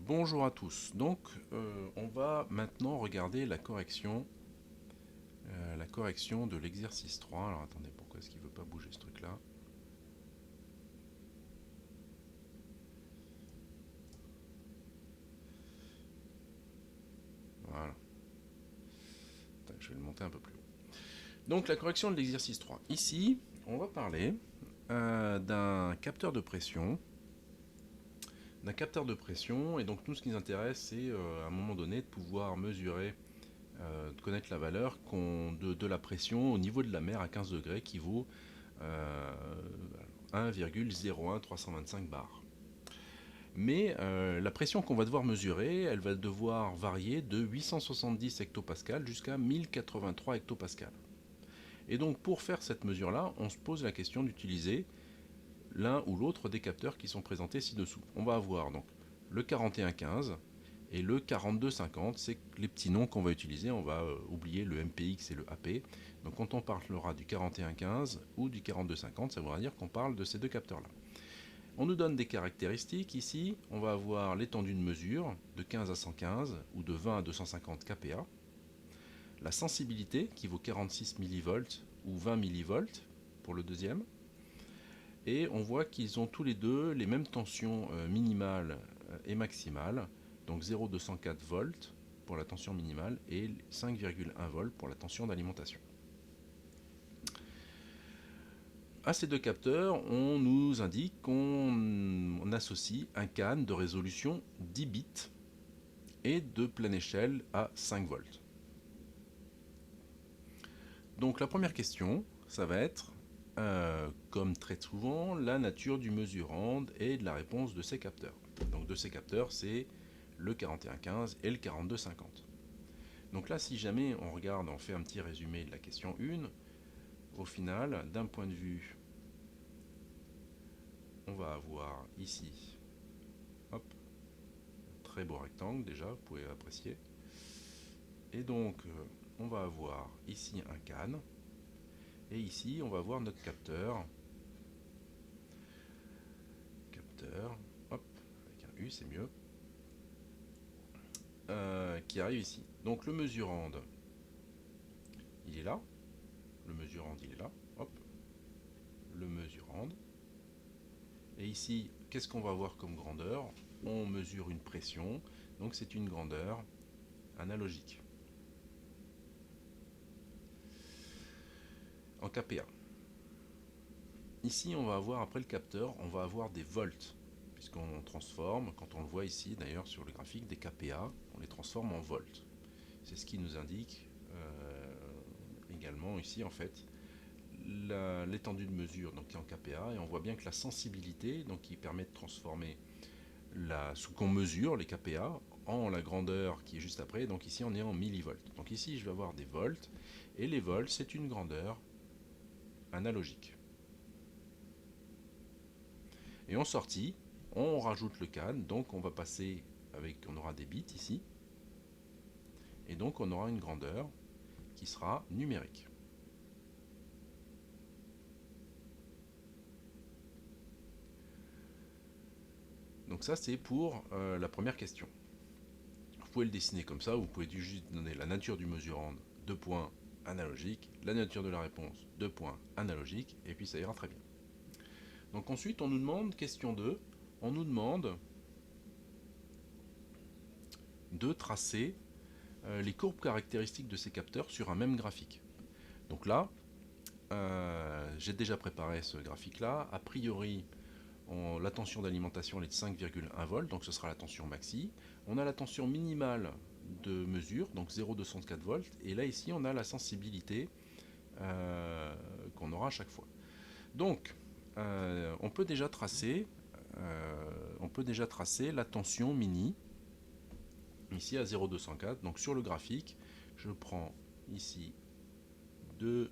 Bonjour à tous. Donc, on va maintenant regarder la correction de l'exercice 3. Alors attendez, pourquoi est-ce qu'il ne veut pas bouger ce truc-là? Voilà. Attends, je vais le monter un peu plus haut. Donc, la correction de l'exercice 3. Ici, on va parler d'un capteur de pression. Et donc nous, ce qui nous intéresse, c'est à un moment donné de pouvoir mesurer, de connaître la valeur de la pression au niveau de la mer à 15 degrés qui vaut 1,01325 bar. Mais la pression qu'on va devoir mesurer, elle va devoir varier de 870 hectopascales jusqu'à 1083 hectopascales. Et donc pour faire cette mesure-là, on se pose la question d'utiliser l'un ou l'autre des capteurs qui sont présentés ci-dessous. On va avoir donc le 4115 et le 4250, c'est les petits noms qu'on va utiliser. On va oublier le MPX et le AP. Donc quand on parlera du 4115 ou du 4250, ça voudra dire qu'on parle de ces deux capteurs-là. On nous donne des caractéristiques. Ici, on va avoir l'étendue de mesure de 15 à 115 ou de 20 à 250 kPa. La sensibilité qui vaut 46 millivolts ou 20 millivolts pour le deuxième. Et on voit qu'ils ont tous les deux les mêmes tensions minimales et maximales. Donc 0,204 volts pour la tension minimale et 5,1 volts pour la tension d'alimentation. À ces deux capteurs, on nous indique qu'on associe un CAN de résolution 10 bits et de pleine échelle à 5 volts. Donc la première question, ça va être, comme très souvent, la nature du mesurand et de la réponse de ces capteurs. Donc de ces capteurs, c'est le 4115 et le 4250. Donc là, si jamais on regarde, on fait un petit résumé de la question 1, au final, d'un point de vue, on va avoir ici, hop, très beau rectangle déjà, vous pouvez apprécier. Et donc, on va avoir ici un CAN, et ici, on va avoir notre capteur, hop, avec un U, c'est mieux, qui arrive ici. Donc le mesurand, il est là, le mesurand, il est là, hop, le mesurand. Et ici, qu'est-ce qu'on va avoir comme grandeur? On mesure une pression, donc c'est une grandeur analogique. En kPa. Ici, on va avoir, après le capteur, on va avoir des volts, puisqu'on transforme, quand on le voit ici d'ailleurs sur le graphique, des kPa, on les transforme en volts. C'est ce qui nous indique également ici en fait l'étendue de mesure donc, qui est en kPa, et on voit bien que la sensibilité, donc qui permet de transformer ce qu'on mesure, les kPa, en la grandeur qui est juste après, donc ici on est en millivolts. Donc ici je vais avoir des volts, et les volts c'est une grandeur analogique. Et en sortie, on rajoute le CAN, donc on va passer on aura des bits ici, et donc on aura une grandeur qui sera numérique. Donc ça c'est pour la première question. Vous pouvez le dessiner comme ça, vous pouvez juste donner la nature du mesurand, 2 points analogique, la nature de la réponse, 2 points analogique, et puis ça ira très bien. Donc ensuite on nous demande, question 2, on nous demande de tracer les courbes caractéristiques de ces capteurs sur un même graphique. Donc là, j'ai déjà préparé ce graphique là, a priori la tension d'alimentation est de 5,1 volts, donc ce sera la tension maxi. On a la tension minimale de mesure, donc 0,204 volts, et là ici on a la sensibilité qu'on aura à chaque fois. Donc on peut déjà tracer la tension mini ici à 0,204. Donc sur le graphique, je prends ici 2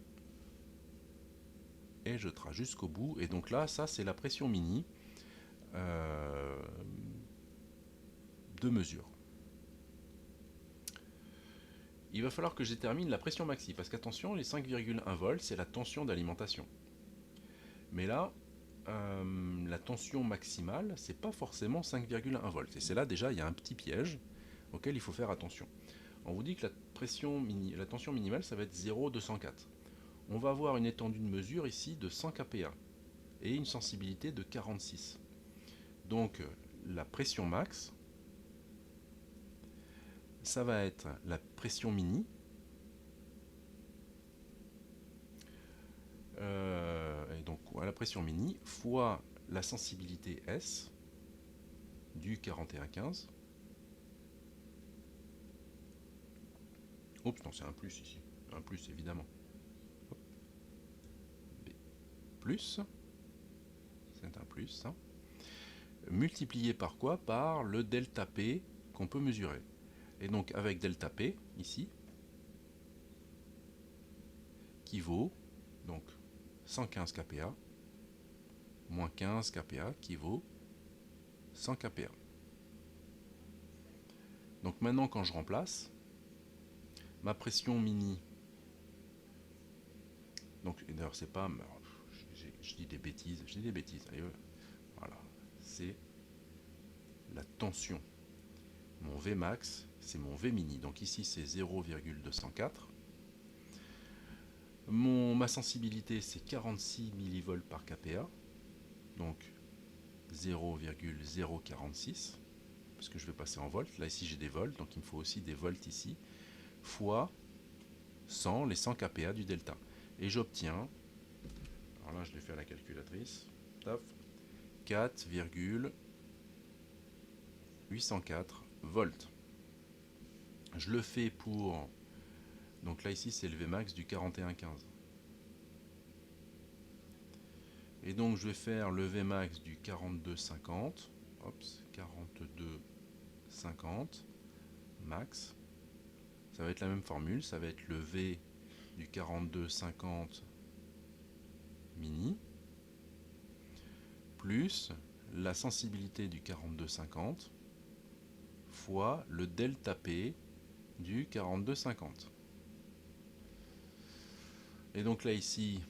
et je trace jusqu'au bout, et donc là ça c'est la pression mini de mesure. Il va falloir que je détermine la pression maxi, parce qu'attention, les 5,1 volts, c'est la tension d'alimentation. Mais là, la tension maximale, c'est pas forcément 5,1 volts. Et c'est là déjà, il y a un petit piège auquel il faut faire attention. On vous dit que la tension minimale, ça va être 0,204. On va avoir une étendue de mesure ici de 100 kPa et une sensibilité de 46. Donc la pression max, ça va être la pression mini, et donc la pression mini fois la sensibilité S du 41,15. Oups, non, c'est un plus ici. Un plus, évidemment. Hop. B plus, c'est un plus, hein. Multiplié par quoi? Par le delta P qu'on peut mesurer. Et donc avec delta P, ici, qui vaut donc 115 kPa, moins 15 kPa, qui vaut 100 kPa. Donc maintenant, quand je remplace, ma pression mini, donc d'ailleurs c'est pas, je dis des bêtises, allez, voilà, c'est la tension. Mon Vmax, c'est mon V mini, donc ici c'est 0,204. Ma sensibilité c'est 46 mV par kPa, donc 0,046, parce que je vais passer en volts. Là ici j'ai des volts, donc il me faut aussi des volts ici, fois 100, les 100 kPa du delta. Et j'obtiens, alors là je l'ai fait à la calculatrice, 4,804 volts. Je le fais pour, donc là ici c'est le Vmax du 41,15. Et donc je vais faire le Vmax du 42,50, 42,50 max. Ça va être la même formule, ça va être le V du 42,50 mini plus la sensibilité du 42,50 fois le delta P du 42,50. Et donc là ici,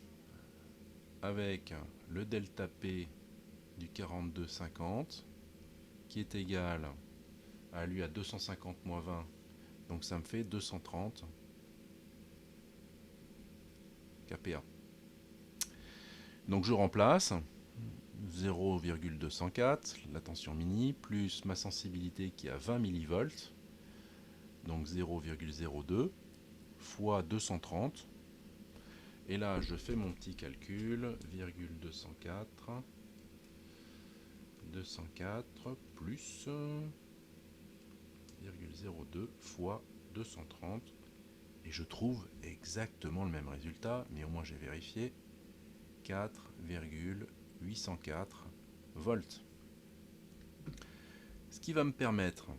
avec le delta P du 42,50 qui est égal à lui à 250 moins 20, donc ça me fait 230 kPa. Donc je remplace 0,204, la tension mini, plus ma sensibilité qui est à 20 mV, donc 0,02, fois 230. Et là, je fais mon petit calcul, 204, 204 plus 0,02 fois 230. Et je trouve exactement le même résultat, mais au moins j'ai vérifié, 4,804 volts. Ce qui va me permettre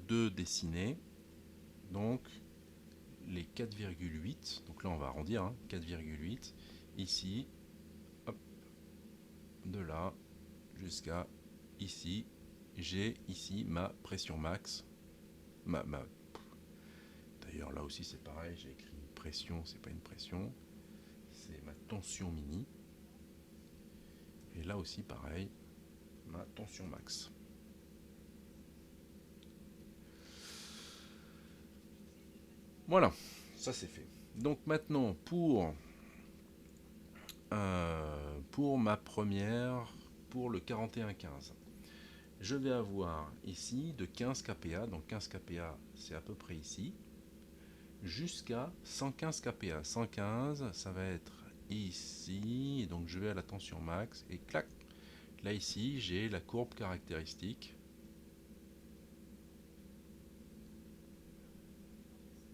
de dessiner donc les 4,8, donc là on va arrondir, hein, 4,8, ici, hop, de là jusqu'à ici, j'ai ici ma pression max, d'ailleurs là aussi c'est pareil, j'ai écrit pression, c'est pas une pression, c'est ma tension mini, et là aussi pareil, ma tension max. Voilà, ça c'est fait. Donc maintenant pour ma première, pour le 41,15, je vais avoir ici de 15 kPa, donc 15 kPa c'est à peu près ici, jusqu'à 115 kPa. 115 ça va être ici, et donc je vais à la tension max, et clac, là ici j'ai la courbe caractéristique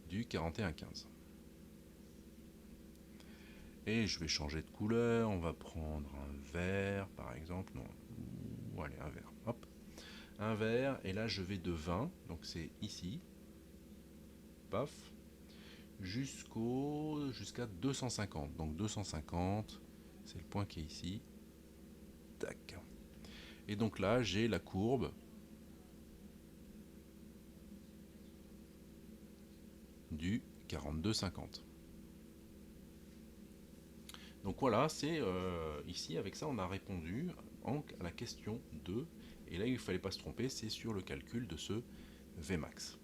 du 41,15. Et je vais changer de couleur, on va prendre un vert par exemple, non, ou allez un vert, hop, un vert, et là je vais de 20, donc c'est ici, paf, jusqu'à 250, donc 250, c'est le point qui est ici, tac, et donc là j'ai la courbe du 42,50. Donc voilà, c'est ici, avec ça, on a répondu à la question 2. Et là, il ne fallait pas se tromper, c'est sur le calcul de ce Vmax.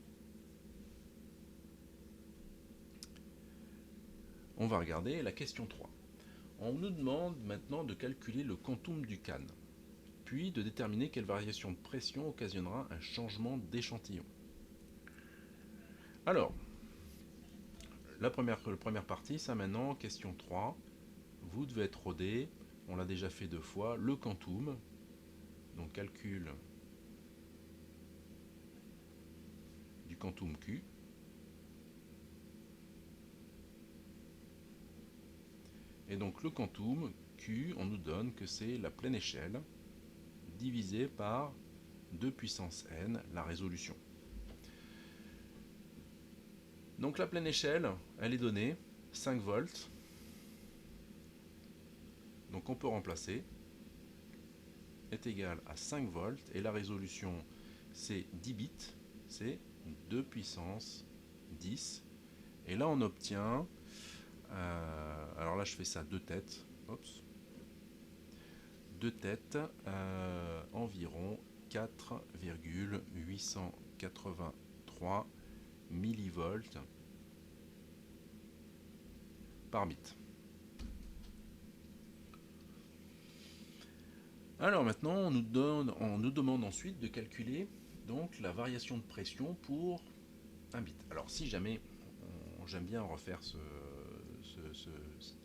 On va regarder la question 3. On nous demande maintenant de calculer le quantum du CAN, puis de déterminer quelle variation de pression occasionnera un changement d'échantillon. Alors, la première partie, ça maintenant, question 3. Vous devez être rodé, on l'a déjà fait 2 fois, le quantum, donc calcul du quantum Q. Et donc le quantum Q, on nous donne que c'est la pleine échelle divisée par 2 puissance n, la résolution. Donc la pleine échelle, elle est donnée, 5 volts. Donc on peut remplacer, est égal à 5 volts, et la résolution, c'est 10 bits, c'est 2 puissance 10. Et là on obtient, alors là je fais ça 2 têtes, oups, 2 têtes, environ 4,883 millivolts par bit. Alors maintenant, on nous demande ensuite de calculer donc la variation de pression pour un bit. Alors si jamais, j'aime bien refaire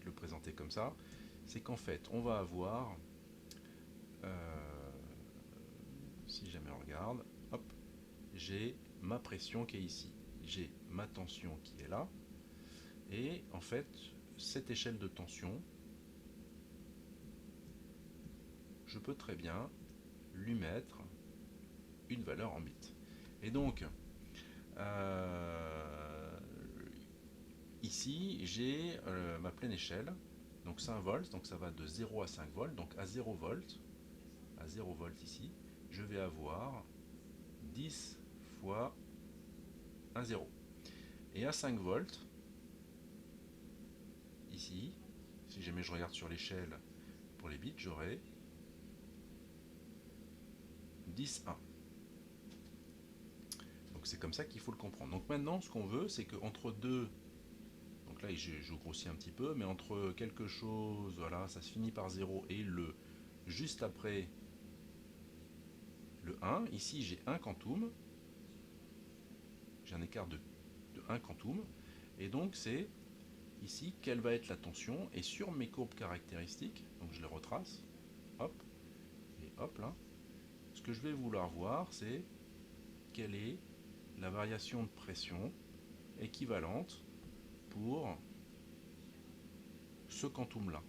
le présenter comme ça, c'est qu'en fait, on va avoir, si jamais on regarde, hop, j'ai ma pression qui est ici, j'ai ma tension qui est là, et en fait, cette échelle de tension, je peux très bien lui mettre une valeur en bits. Et donc, ici, j'ai ma pleine échelle, donc 5 volts, donc ça va de 0 à 5 volts, donc à 0 volts ici, je vais avoir 10 fois un 0. Et à 5 volts, ici, si jamais je regarde sur l'échelle pour les bits, j'aurai 10, 1. Donc c'est comme ça qu'il faut le comprendre. Donc maintenant, ce qu'on veut, c'est qu'entre deux, donc là je grossis un petit peu, mais entre quelque chose, voilà, ça se finit par 0 et le juste après le 1, ici j'ai un quantum, j'ai un écart de 1 quantum, et donc c'est ici quelle va être la tension, et sur mes courbes caractéristiques, donc je les retrace, hop, et hop là, ce que je vais vouloir voir, c'est quelle est la variation de pression équivalente pour ce quantum là.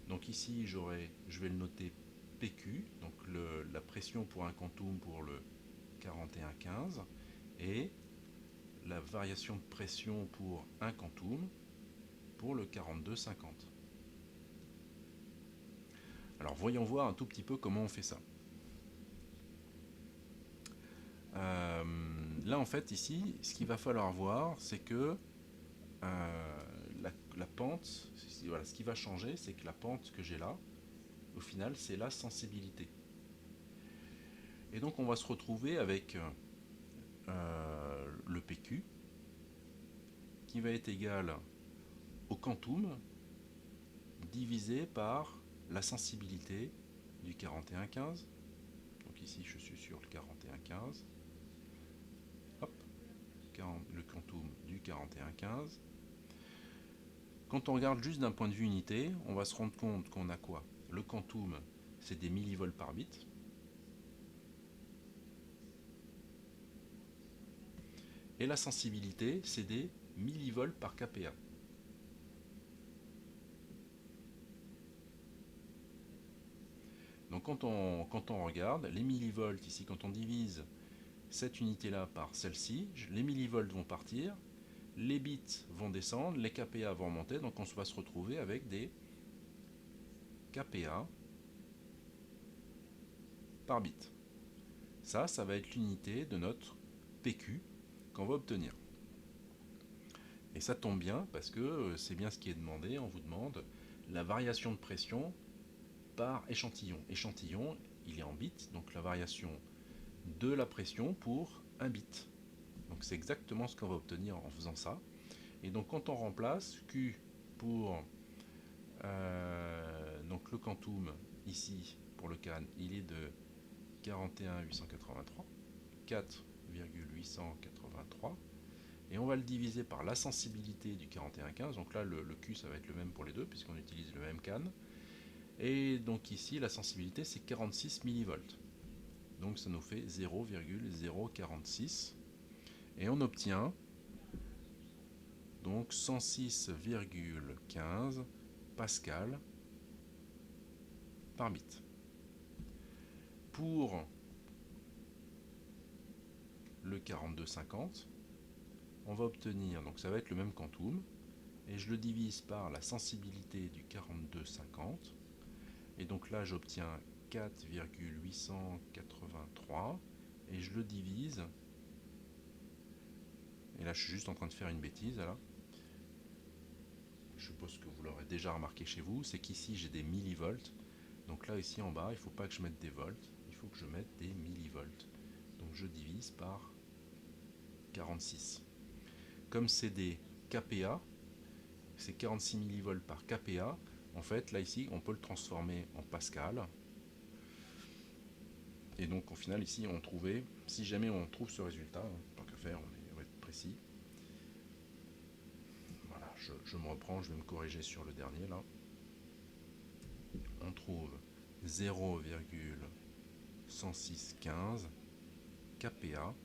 Donc ici je vais le noter PQ, donc la pression pour un quantum pour le 4115, et la variation de pression pour un quantum pour le 4250. Alors voyons voir un tout petit peu comment on fait ça. Là en fait ici, ce qu'il va falloir voir, c'est que la pente, voilà, ce qui va changer, c'est que la pente que j'ai là, au final, c'est la sensibilité. Et donc on va se retrouver avec le PQ qui va être égal au quantum divisé par la sensibilité du 4115. Donc ici je suis sur le 4115. Hop, le quantum du 4115. Quand on regarde juste d'un point de vue unité, on va se rendre compte qu'on a quoi? Le quantum, c'est des millivolts par bit. Et la sensibilité, c'est des millivolts par kPa. Donc quand on regarde, les millivolts ici, quand on divise cette unité-là par celle-ci, les millivolts vont partir, les bits vont descendre, les kPa vont monter, donc on va se retrouver avec des kPa par bit. Ça va être l'unité de notre PQ qu'on va obtenir. Et ça tombe bien parce que c'est bien ce qui est demandé. On vous demande la variation de pression par échantillon. Échantillon, il est en bits, donc la variation de la pression pour un bit. Donc c'est exactement ce qu'on va obtenir en faisant ça. Et donc quand on remplace Q pour donc le quantum ici pour le CAN, il est de 41,883, 4,883, et on va le diviser par la sensibilité du 4115. Donc là le Q ça va être le même pour les deux puisqu'on utilise le même CAN. Et donc ici la sensibilité c'est 46 millivolts. Donc ça nous fait 0,046 et on obtient donc 106,15 pascal par bit. Pour le 4250, on va obtenir, donc ça va être le même quantum, et je le divise par la sensibilité du 4250, et donc là j'obtiens 4,883, et je le divise, et là je suis juste en train de faire une bêtise, là. Je suppose que vous l'aurez déjà remarqué chez vous, c'est qu'ici j'ai des millivolts, donc là ici en bas il ne faut pas que je mette des volts, il faut que je mette des millivolts. Donc je divise par 46. Comme c'est des kPa, c'est 46 millivolts par kPa, en fait là ici on peut le transformer en pascal. Et donc au final ici on trouvait, si jamais on trouve ce résultat, tant qu'à faire on va être précis. Voilà, je me reprends, je vais me corriger sur le dernier là. On trouve 0,10615 kPa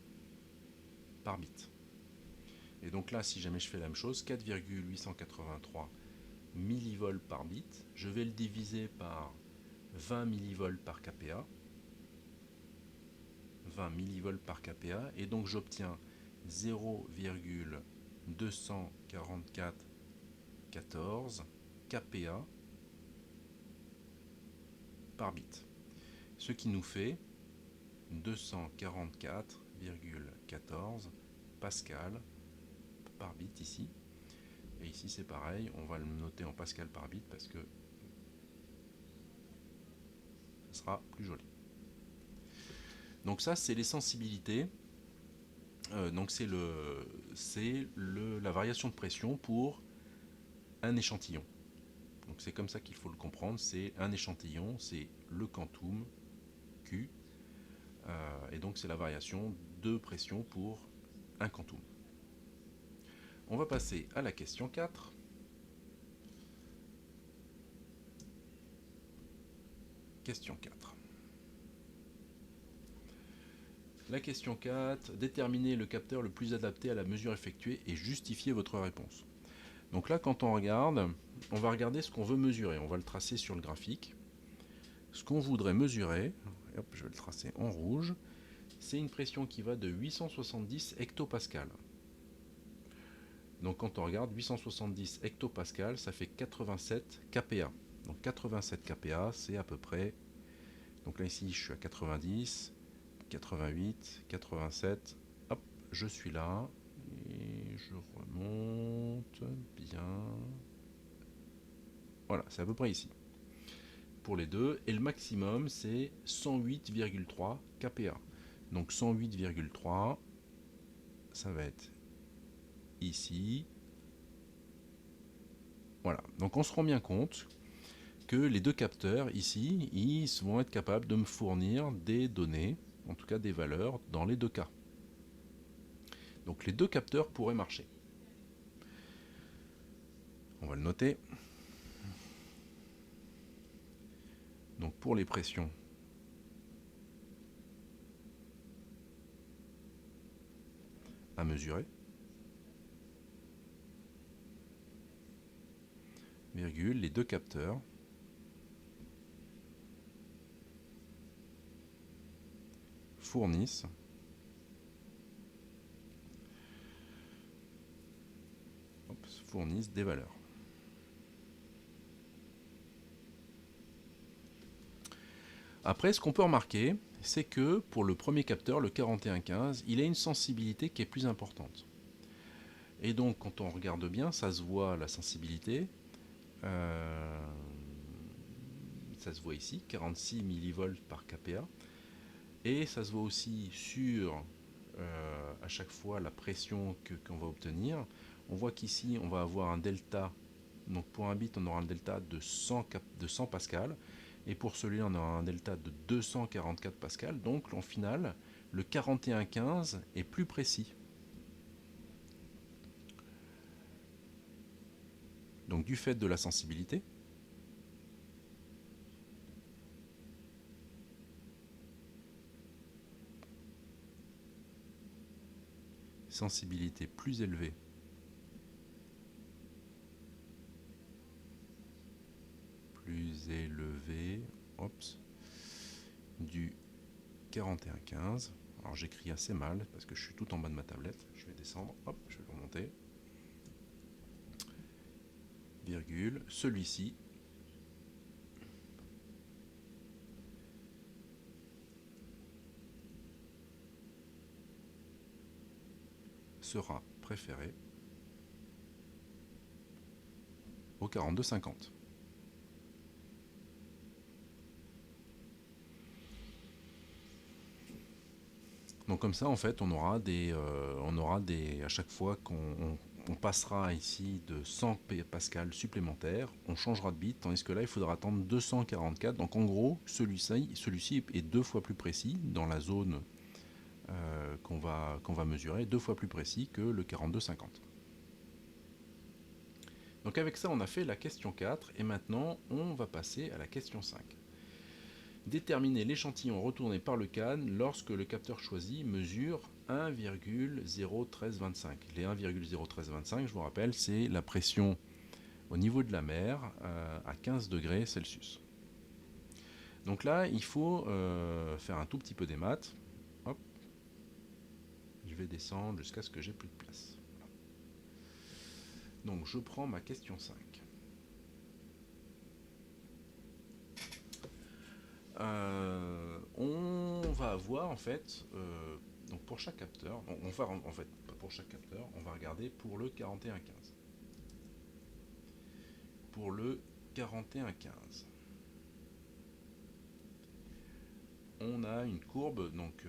par bit. Et donc là, si jamais je fais la même chose, 4,883 millivolts par bit, je vais le diviser par 20 millivolts par kPa. 20 millivolts par kPa, et donc j'obtiens 0,24414 kPa par bit. Ce qui nous fait 244,14 pascal par bit ici. Et ici c'est pareil, on va le noter en pascal par bit parce que ce sera plus joli. Donc ça c'est les sensibilités. Donc c'est la variation de pression pour un échantillon. Donc c'est comme ça qu'il faut le comprendre, c'est un échantillon, c'est le quantum Q, et donc c'est la variation de pression pour un quantum. On va passer à la question 4. Question 4. La question 4, déterminez le capteur le plus adapté à la mesure effectuée et justifiez votre réponse. Donc là, quand on regarde, on va regarder ce qu'on veut mesurer. On va le tracer sur le graphique. Ce qu'on voudrait mesurer, hop, je vais le tracer en rouge, c'est une pression qui va de 870 hectopascales. Donc quand on regarde 870 hectopascales, ça fait 87 kPa. Donc 87 kPa, c'est à peu près... Donc là ici, je suis à 90, 88, 87. Hop, je suis là. Et je remonte bien. Voilà, c'est à peu près ici. Pour les deux. Et le maximum, c'est 108,3 kPa. Donc 108,3, ça va être ici. Voilà, donc on se rend bien compte que les deux capteurs ici, ils vont être capables de me fournir des données, en tout cas des valeurs, dans les deux cas. Donc les deux capteurs pourraient marcher. On va le noter. Donc pour les pressions, à mesurer, virgule, les deux capteurs fournissent des valeurs. Après, ce qu'on peut remarquer, c'est que pour le premier capteur, le 4115, il a une sensibilité qui est plus importante. Et donc quand on regarde bien, ça se voit la sensibilité. Ça se voit ici, 46 millivolts par kPa. Et ça se voit aussi sur à chaque fois la pression qu'on va obtenir. On voit qu'ici on va avoir un delta. Donc pour un bit on aura un delta de 100 pascal. Et pour celui-là on aura un delta de 244 pascal. Donc en final le 4115 est plus précis. Donc du fait de la sensibilité. Sensibilité plus élevée du 4115. Alors j'écris assez mal parce que je suis tout en bas de ma tablette. Je vais descendre, hop, je vais remonter. Virgule, celui-ci sera préféré au 4250. Donc comme ça, en fait, on aura des à chaque fois qu'on passera ici de 100 pascal supplémentaires, on changera de bit, tandis que là, il faudra attendre 244. Donc en gros, celui-ci est 2 fois plus précis dans la zone qu'on va mesurer, 2 fois plus précis que le 4250. Donc avec ça, on a fait la question 4, et maintenant, on va passer à la question 5. Déterminer l'échantillon retourné par le CAN lorsque le capteur choisi mesure 1,01325. Les 1,01325, je vous rappelle, c'est la pression au niveau de la mer à 15 degrés Celsius. Donc là, il faut faire un tout petit peu des maths. Hop. Je vais descendre jusqu'à ce que j'ai plus de place. Donc je prends ma question 5. On va avoir en fait, donc pour chaque capteur, on va en fait pas pour chaque capteur, on va regarder pour le 4115. Pour le 4115, on a une courbe, donc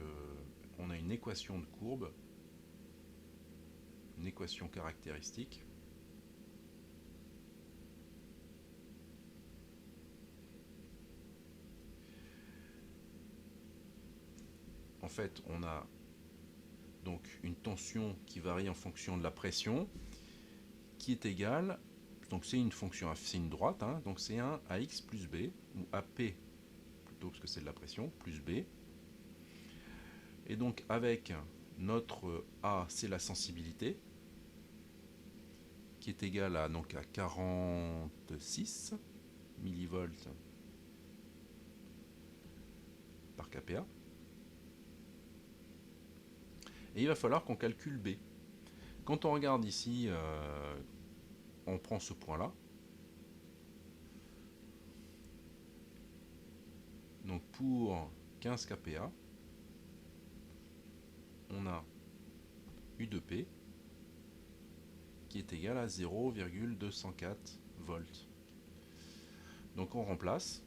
on a une équation de courbe, une équation caractéristique. En fait, on a donc une tension qui varie en fonction de la pression, qui est égale, donc c'est une fonction, c'est une droite, hein, donc c'est un AX plus B, ou AP plutôt parce que c'est de la pression, plus B. Et donc avec notre A, c'est la sensibilité, qui est égale à, donc, à 46 millivolts par kPa. Et il va falloir qu'on calcule B. Quand on regarde ici, on prend ce point-là. Donc pour 15 kPa, on a U de P qui est égal à 0,204 volts. Donc on remplace.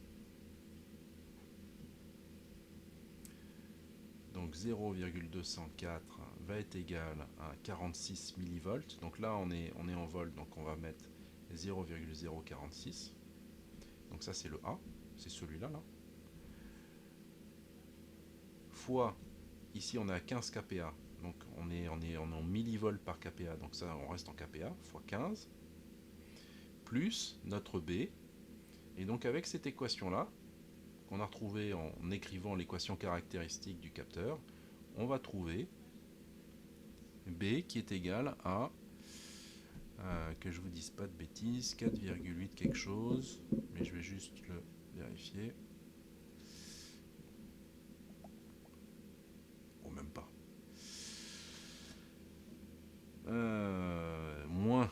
Donc 0,204 va être égal à 46 millivolts. Donc là on est en volts, donc on va mettre 0,046. Donc ça c'est le A, c'est celui-là là. Fois, ici on est à 15 kPa, donc on est en millivolts par kPa, donc ça on reste en kPa, fois 15, plus notre B. Et donc avec cette équation là, qu'on a retrouvée en écrivant l'équation caractéristique du capteur, on va trouver B qui est égal à, que je vous dise pas de bêtises, 4,8 quelque chose, mais je vais juste le vérifier. Ou même pas. Moins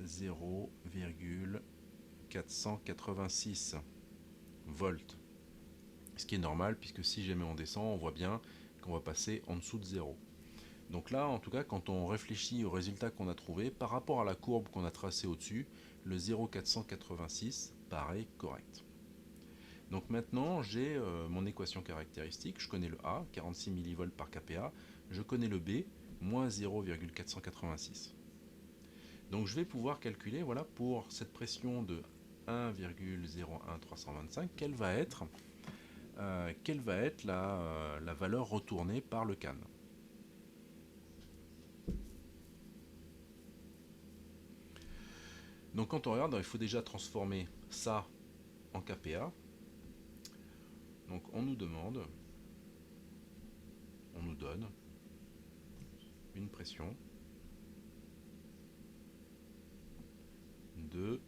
0,486 volts. Ce qui est normal, puisque si jamais on descend, on voit bien qu'on va passer en dessous de 0. Donc là, en tout cas, quand on réfléchit au résultat qu'on a trouvé, par rapport à la courbe qu'on a tracée au-dessus, le 0,486 paraît correct. Donc maintenant, j'ai mon équation caractéristique, je connais le A, 46 mV par kPa, je connais le B, moins 0,486. Donc je vais pouvoir calculer, voilà, pour cette pression de 1,01325, quelle va être la valeur retournée par le CAN. Donc quand on regarde, il faut déjà transformer ça en kPa. Donc on nous demande, on nous donne une pression de,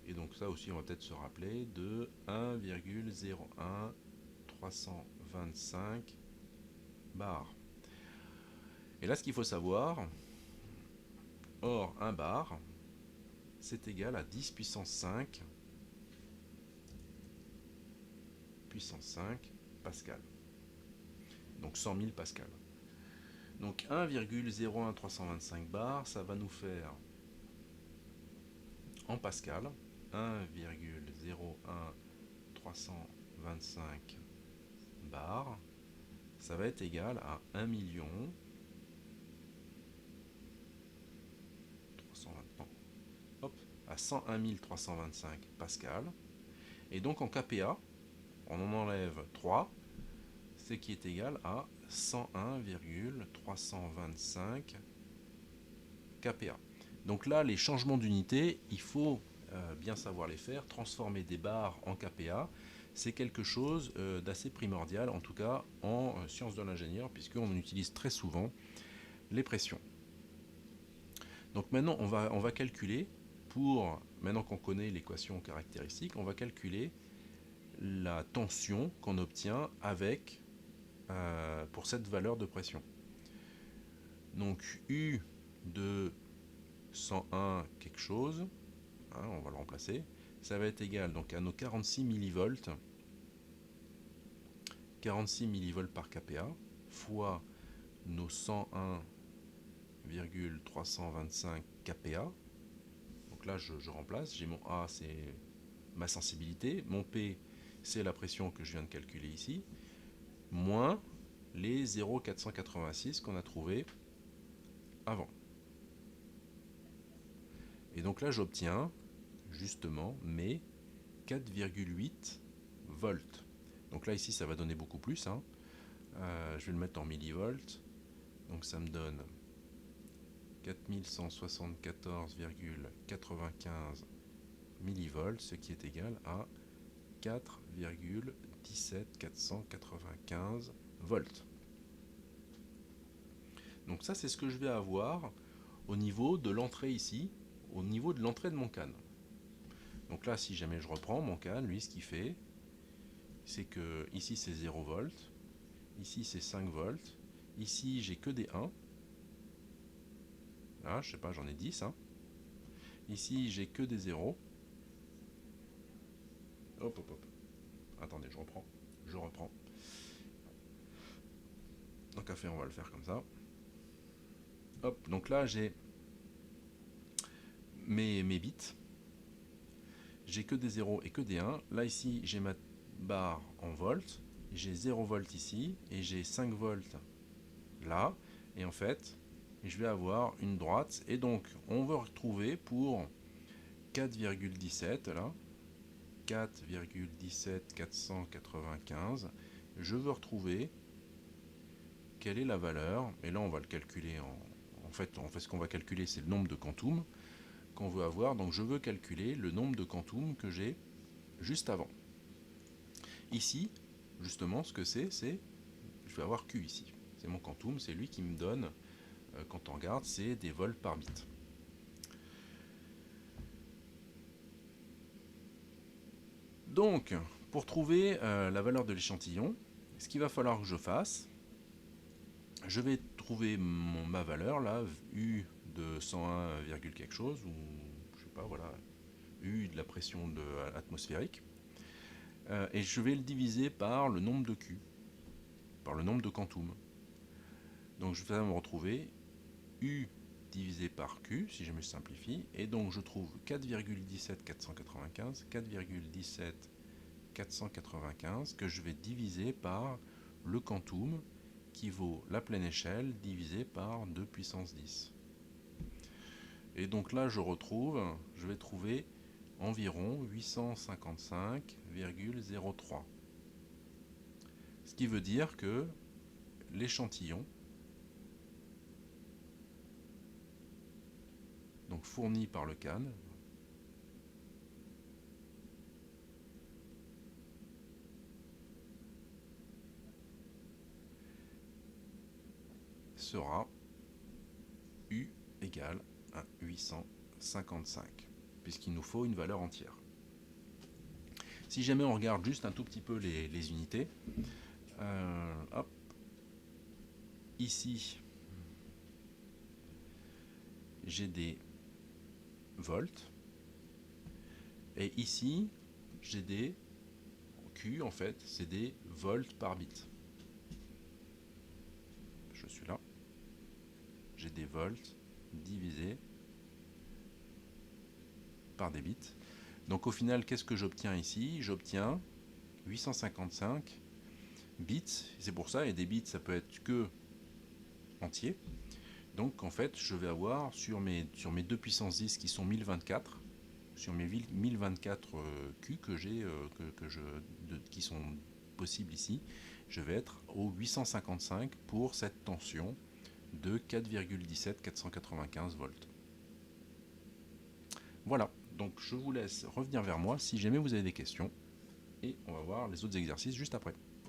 et donc ça aussi on va peut-être se rappeler, de 1,01325 bar. Et là ce qu'il faut savoir, or 1 bar, c'est égal à 10 puissance 5 puissance 5 pascal. Donc 100 000 pascal. Donc 1,01325 bar, ça va nous faire en pascal 1,01325 bar, ça va être égal à 1 million 320, hop, à 101 325 pascal. Et donc en kPa, on en enlève 3, ce qui est égal à 101,325 kPa. Donc là, les changements d'unité, il faut bien savoir les faire. Transformer des bars en kPa, c'est quelque chose d'assez primordial, en tout cas en sciences de l'ingénieur, puisqu'on utilise très souvent les pressions. Donc maintenant, on va calculer, maintenant qu'on connaît l'équation caractéristique, on va calculer la tension qu'on obtient avec pour cette valeur de pression. Donc U de 101 quelque chose, hein, on va le remplacer, ça va être égal donc à nos 46 millivolts, 46 millivolts par kPa, fois nos 101,325 kPa. Donc là je remplace, j'ai mon A, c'est ma sensibilité, mon P, c'est la pression que je viens de calculer ici, moins les 0,486 qu'on a trouvé avant. Et donc là j'obtiens justement mes 4,8 volts. Donc là ici ça va donner beaucoup plus, hein. Je vais le mettre en millivolts, donc ça me donne 4174,95 millivolts, ce qui est égal à 4,17495 volts. Donc ça c'est ce que je vais avoir au niveau de l'entrée ici, au niveau de l'entrée de mon CAN. Donc là si jamais je reprends mon CAN, lui ce qu'il fait, c'est que ici c'est 0 volts, ici c'est 5 volts, ici j'ai que des 1, là je sais pas, j'en ai 10, hein. Ici j'ai que des 0, hop hop hop, attendez je reprends, donc à faire on va le faire comme ça, hop, donc là j'ai mes bits, j'ai que des 0 et que des 1, là ici j'ai ma barre en volts, j'ai 0 volts ici et j'ai 5 volts là, et en fait je vais avoir une droite, et donc on va retrouver pour 4,17 là, 4,17495, je veux retrouver quelle est la valeur, et là on va le calculer en fait ce qu'on va calculer c'est le nombre de quantum qu'on veut avoir, donc je veux calculer le nombre de quantum que j'ai juste avant. Ici, justement, ce que c'est, je vais avoir Q ici, c'est mon quantum, c'est lui qui me donne, quand on regarde, c'est des volts par bit. Donc, pour trouver la valeur de l'échantillon, ce qu'il va falloir que je fasse, je vais trouver ma valeur, là, U de 101, quelque chose, ou je sais pas, voilà, U de la pression atmosphérique, et je vais le diviser par le nombre de Q, par le nombre de quantum. Donc je vais me retrouver U divisé par Q, si je me simplifie, et donc je trouve 4,17 495, 4,17 495 que je vais diviser par le quantum qui vaut la pleine échelle divisé par 2 puissance 10. Et donc là je vais trouver environ 855,03. Ce qui veut dire que l'échantillon, donc fourni par le CAN, sera U égale à 855, puisqu'il nous faut une valeur entière. Si jamais on regarde juste un tout petit peu les unités, hop, ici j'ai des volts, et ici j'ai des Q, en fait c'est des volts par bit. Je suis là, j'ai des volts divisés par des bits. Donc au final, qu'est-ce que j'obtiens ici? J'obtiens 855 bits. C'est pour ça, et des bits, ça peut être que entier. Donc en fait, je vais avoir sur mes 2 puissance 10 qui sont 1024, sur mes 1024 Q que j'ai, qui sont possibles ici, je vais être au 855 pour cette tension de 4,17 495 volts. Voilà, donc je vous laisse revenir vers moi si jamais vous avez des questions, et on va voir les autres exercices juste après.